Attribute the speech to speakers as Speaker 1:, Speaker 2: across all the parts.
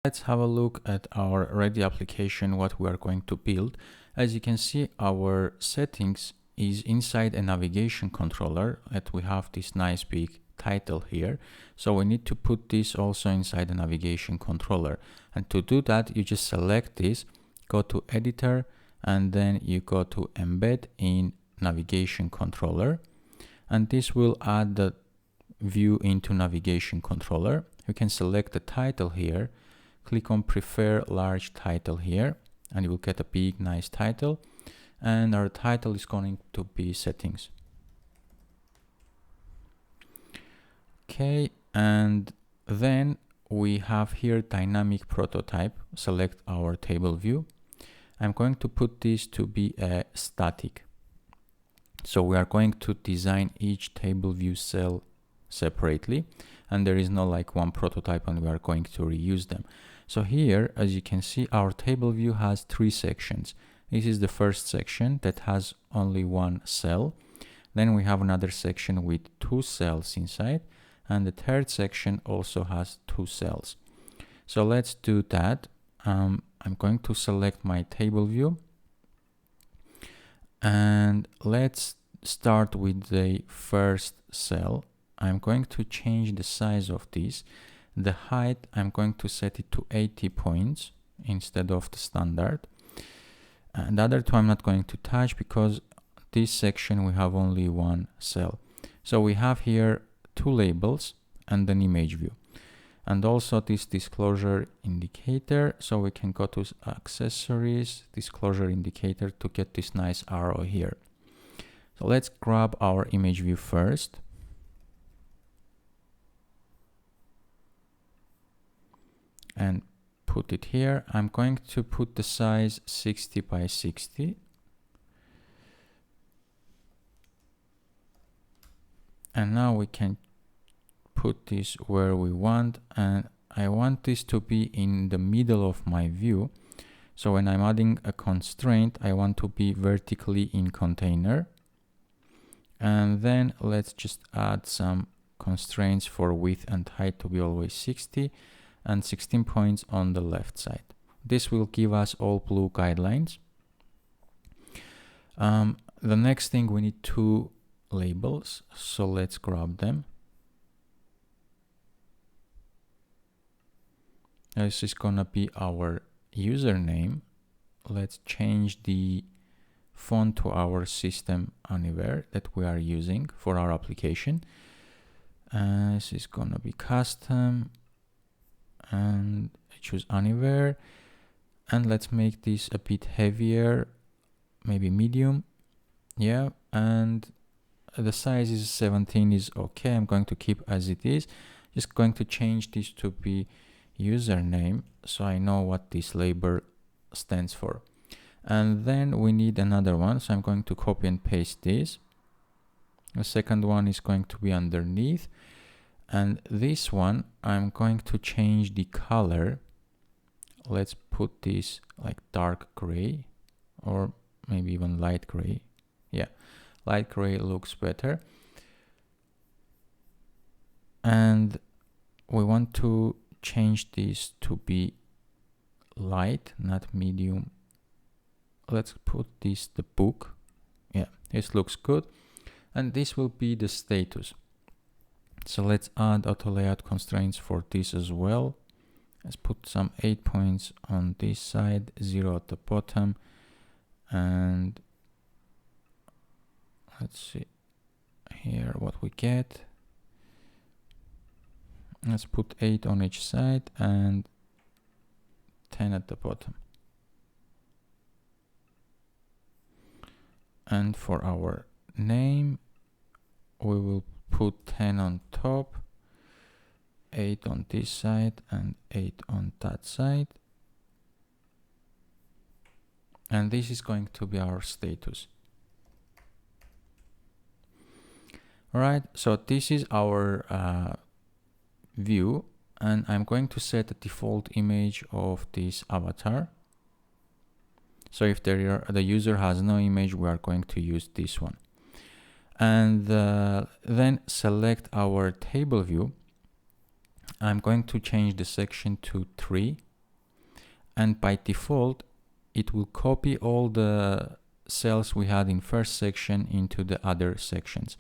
Speaker 1: Let's have a look at our ready application, what we are going to build. As you can see, our settings is inside a navigation controller that we have this nice big title here. So we need to put this also inside the navigation controller. And to do that, you just select this, go to editor, and then you go to embed in navigation controller. And this will add the view into navigation controller. You can select the title here. Click on prefer large title here and you will get a big nice title, and our title is going to be settings. Okay, and then we have here dynamic prototype. Select our table view. I'm going to put this to be a static, so we are going to design each table view cell separately, and there is no like one prototype and we are going to reuse them. So here, as you can see, our table view has 3 sections. This is the first section that has only one cell. Then we have another section with 2 cells inside, and the third section also has 2 cells. So let's do that. I'm going to select my table view, and let's start with the first cell. I'm going to change the size of this. The height, I'm going to set it to 80 points instead of the standard. And the other two I'm not going to touch because this section we have only one cell. So we have here 2 labels and an image view. And also this disclosure indicator. So we can go to accessories, disclosure indicator to get this nice arrow here. So let's grab our image view first. And put it here. I'm going to put the size 60 by 60. And now we can put this where we want, and I want this to be in the middle of my view. So when I'm adding a constraint, I want to be vertically in container. And then let's just add some constraints for width and height to be always 60. And 16 points on the left side. This will give us all blue guidelines. The next thing, we need 2 labels, so let's grab them. This is gonna be our username. Let's change the font to our system anywhere that we are using for our application. This is gonna be custom. And I choose anywhere, and let's make this a bit heavier, maybe medium. Yeah, and the size is 17 is okay. I'm going to keep as it is. Just going to change this to be username so I know what this label stands for. And then we need another one, so I'm going to copy and paste this. The second one is going to be underneath. And this one, I'm going to change the color. Let's put this like dark gray, or maybe even light gray. Yeah, light gray looks better. And we want to change this to be light, not medium. Let's put this the book. Yeah, this looks good. And this will be the status. So let's add auto layout constraints for this as well. Let's put some 8 points on this side, 0 at the bottom, and let's see here what we get. Let's put 8 on each side and 10 at the bottom. And for our name, we will put 10 on top, 8 on this side, and 8 on that side. And this is going to be our status. All right, so this is our view, and I'm going to set a default image of this avatar. So if the user has no image, we are going to use this one. And then select our table view. I'm going to change the section to 3 and by default it will copy all the cells we had in first section into the other sections.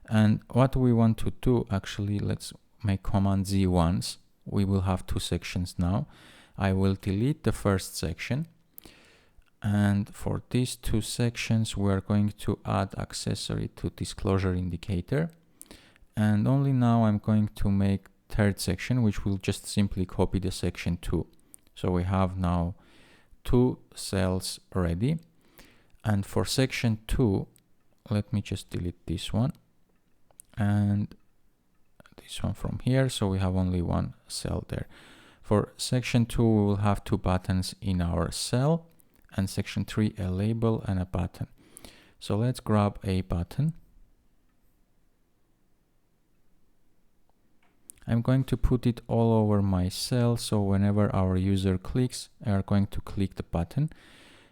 Speaker 1: And what we want to do, actually, let's make Command Z once. We will have two sections now. I will delete the first section, and for these two sections we are going to add accessory to disclosure indicator, and only now I'm going to make third section, which will just simply copy the section 2. So we have now two cells ready. And for section 2, let me just delete this one and this one from here, so we have only one cell there. For section 2 we will have two buttons in our cell, and section 3 a label and a button. So let's grab a button. I'm going to put it all over my cell, so whenever our user clicks, they are going to click the button.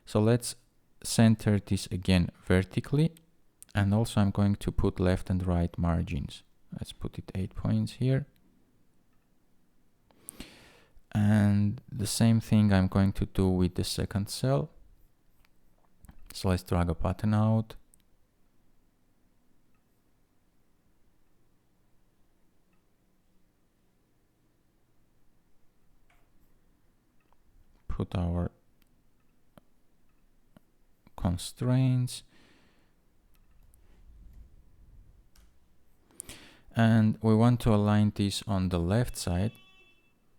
Speaker 1: So let's center this again vertically, and also I'm going to put left and right margins. Let's put it 8 points here. And the same thing I'm going to do with the second cell. So let's drag a button out. Put our constraints. And we want to align this on the left side.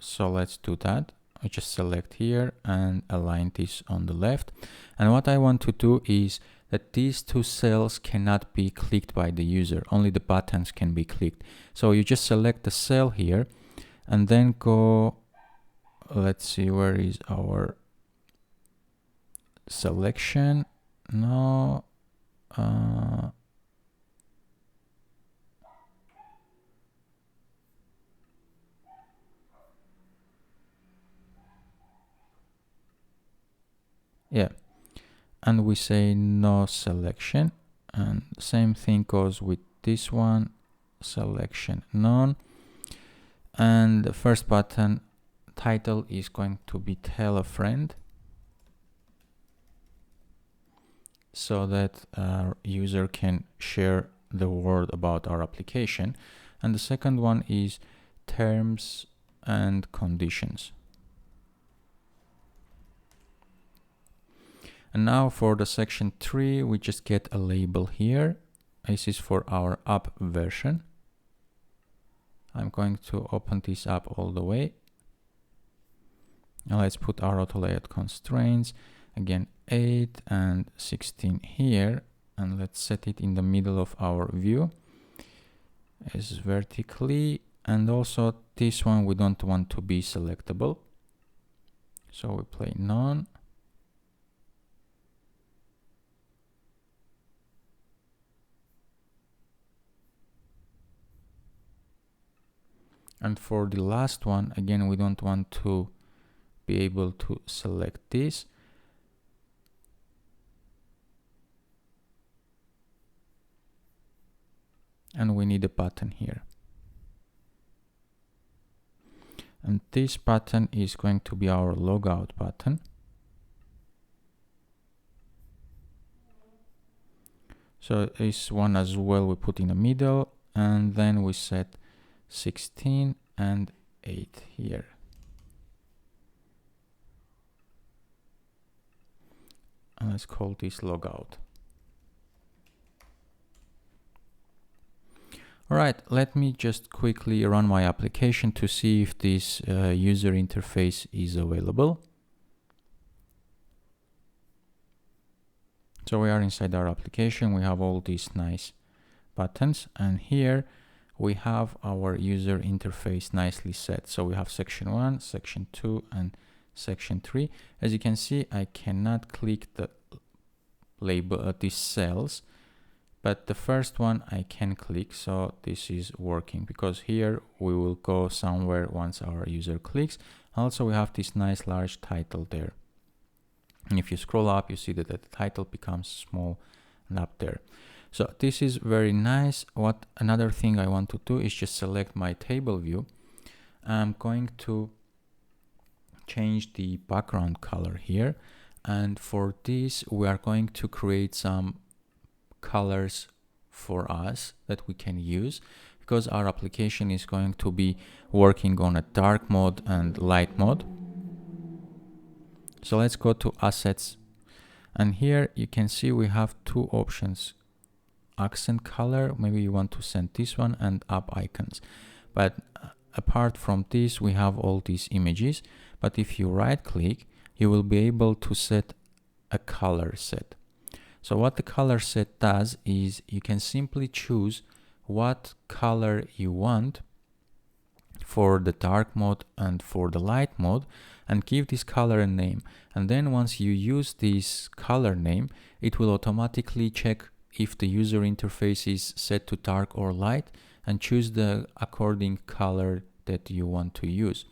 Speaker 1: So let's do that. I just select here and align this on the left. And what I want to do is that these two cells cannot be clicked by the user. Only the buttons can be clicked. So you just select the cell here and then go, let's see, where is our selection? No. Yeah, and we say no selection, and same thing goes with this one, selection none. And the first button title is going to be tell a friend, so that our user can share the word about our application. And the second one is terms and conditions. And now for the section 3, we just get a label here. This is for our app version. I'm going to open this up all the way. Now let's put our auto layout constraints. Again, 8 and 16 here. And let's set it in the middle of our view. As vertically. And also this one we don't want to be selectable. So we play none. And for the last one, again, we don't want to be able to select this. And we need a button here. And this button is going to be our logout button. So this one as well we put in the middle, and then we set 16 and 8 here. And let's call this logout. All right, let me just quickly run my application to see if this user interface is available. So we are inside our application. We have all these nice buttons, and here we have our user interface nicely set. So we have section 1, section 2, and section 3. As you can see, I cannot click the label these cells, but the first one I can click. So this is working because here we will go somewhere once our user clicks. Also, we have this nice large title there. And if you scroll up, you see that the title becomes small and up there. So this is very nice. What another thing I want to do is just select my table view. I'm going to change the background color here, and for this we are going to create some colors for us that we can use, because our application is going to be working on a dark mode and light mode. So let's go to assets, and here you can see we have two options: accent color, maybe you want to send this one, and app icons. But apart from this, we have all these images. But if you right click, you will be able to set a color set. So what the color set does is you can simply choose what color you want for the dark mode and for the light mode, and give this color a name. And then once you use this color name, it will automatically check if the user interface is set to dark or light, and choose the according color that you want to use.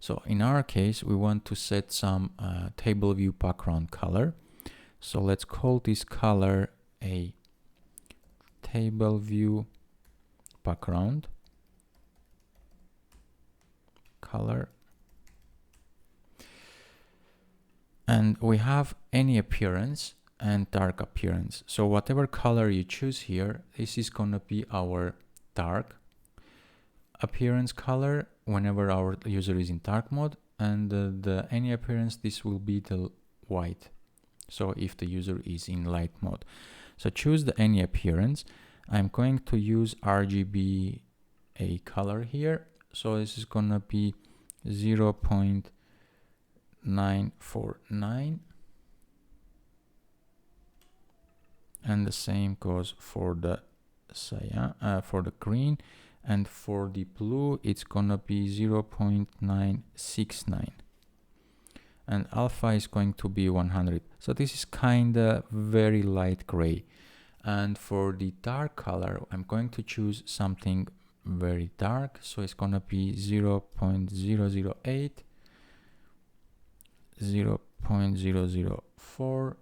Speaker 1: So in our case, we want to set some table view background color. So let's call this color a table view background color. And we have any appearance and dark appearance. So whatever color you choose here, this is gonna be our dark appearance color whenever our user is in dark mode, and the any appearance, this will be the white, so if the user is in light mode. So choose the any appearance. I'm going to use RGB a color here, so this is gonna be 0.949, and the same goes for the cyan, for the green, and for the blue it's gonna be 0.969, and alpha is going to be 100. So this is kinda very light gray. And for the dark color, I'm going to choose something very dark, so it's gonna be 0.008, 0.004.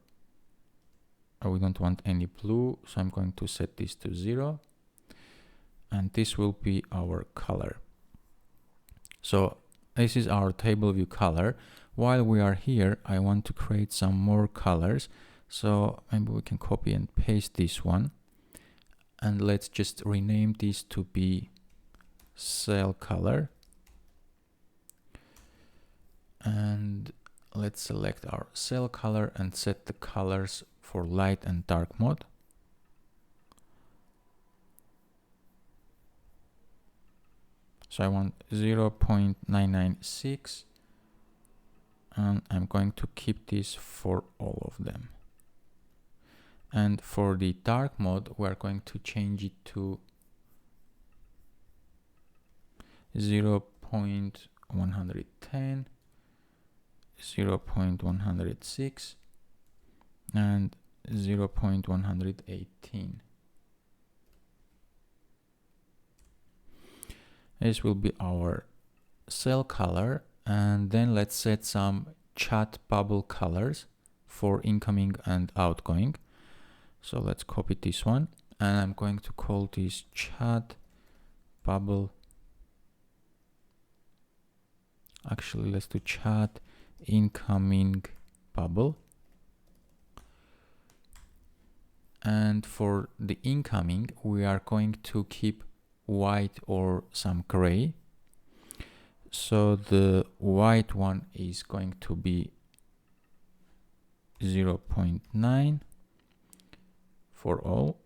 Speaker 1: We don't want any blue, so I'm going to set this to 0, and this will be our color. So this is our table view color. While we are here, I want to create some more colors, so maybe we can copy and paste this one, and let's just rename this to be cell color, and let's select our cell color and set the colors for light and dark mode. So I want 0.996, and I'm going to keep this for all of them. And for the dark mode, we're going to change it to 0.110, 0.106, and 0.118. This will be our cell color, and then let's set some chat bubble colors for incoming and outgoing. So let's copy this one, and I'm going to call this chat bubble. Actually, let's do chat incoming bubble. And for the incoming, we are going to keep white or some gray. So the white one is going to be 0.9 for all.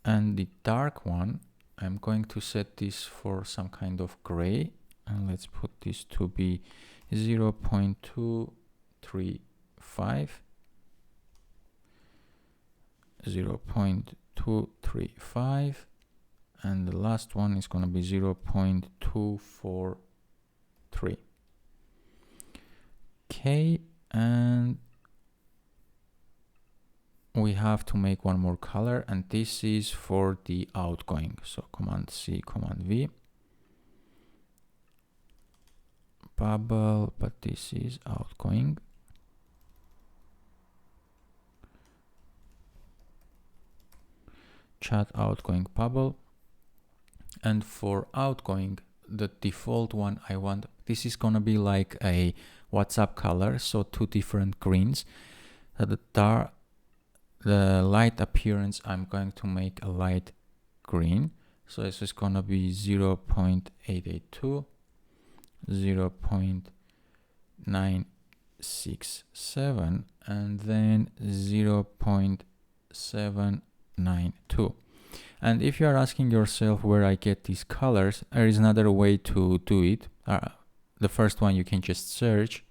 Speaker 1: And the dark one, I'm going to set this for some kind of gray, and let's put this to be 0.235, 0.235, and the last one is going to be 0.243. Okay, and we have to make one more color, and this is for the outgoing. So Command C, Command V, bubble, but this is outgoing. Chat outgoing bubble. And for outgoing, the default one I want, this is gonna be like a WhatsApp color, so two different greens. The light appearance, I'm going to make a light green. So this is gonna be 0.882, 0.967, and then 0.792. And if you are asking yourself where I get these colors, there is another way to do it. The first one, you can just search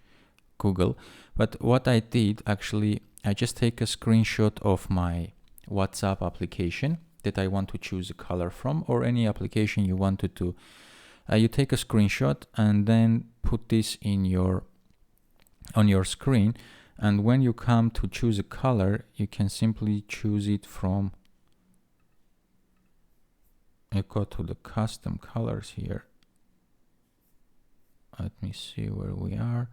Speaker 1: Google. But what I did, actually, I just take a screenshot of my WhatsApp application that I want to choose a color from, or any application you wanted to. You take a screenshot and then put this on your screen. And when you come to choose a color, you can simply choose it from, you go to the custom colors here. Let me see where we are.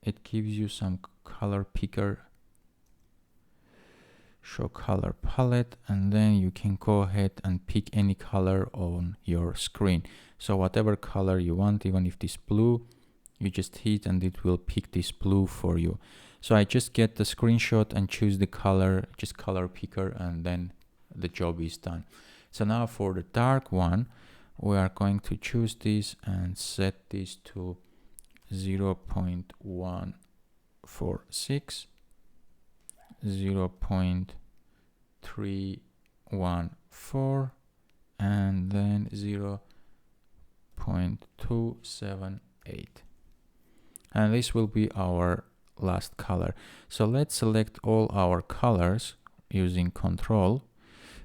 Speaker 1: It gives you some color picker, show color palette, and then you can go ahead and pick any color on your screen. So whatever color you want, even if this blue, you just hit and it will pick this blue for you. So I just get the screenshot and choose the color, just color picker, and then the job is done. So now for the dark one, we are going to choose this and set this to 0.146, 0.314, and then 0.278. And this will be our last color. So let's select all our colors using Control,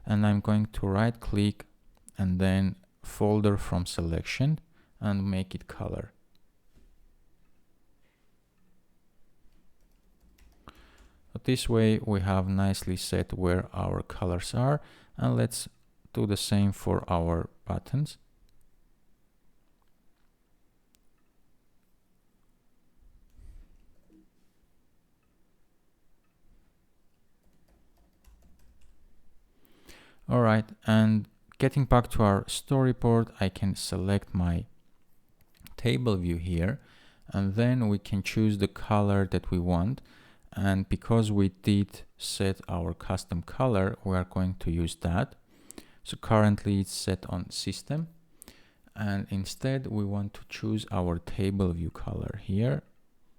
Speaker 1: and I'm going to right click and then folder from selection and make it color. But this way we have nicely set where our colors are, and let's do the same for our buttons. All right, and getting back to our storyboard, I can select my table view here, and then we can choose the color that we want. And because we did set our custom color, we are going to use that. So currently it's set on system, and instead we want to choose our table view color here.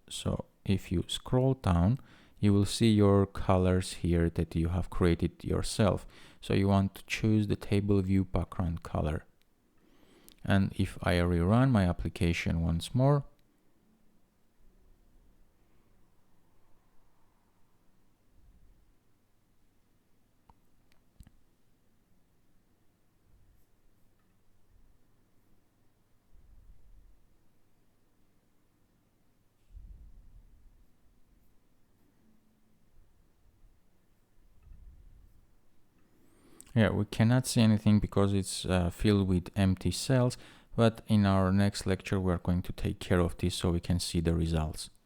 Speaker 1: So if you scroll down, you will see your colors here that you have created yourself. So you want to choose the table view background color. And if I rerun my application once more, yeah, we cannot see anything because it's filled with empty cells, but in our next lecture, we're going to take care of this so we can see the results.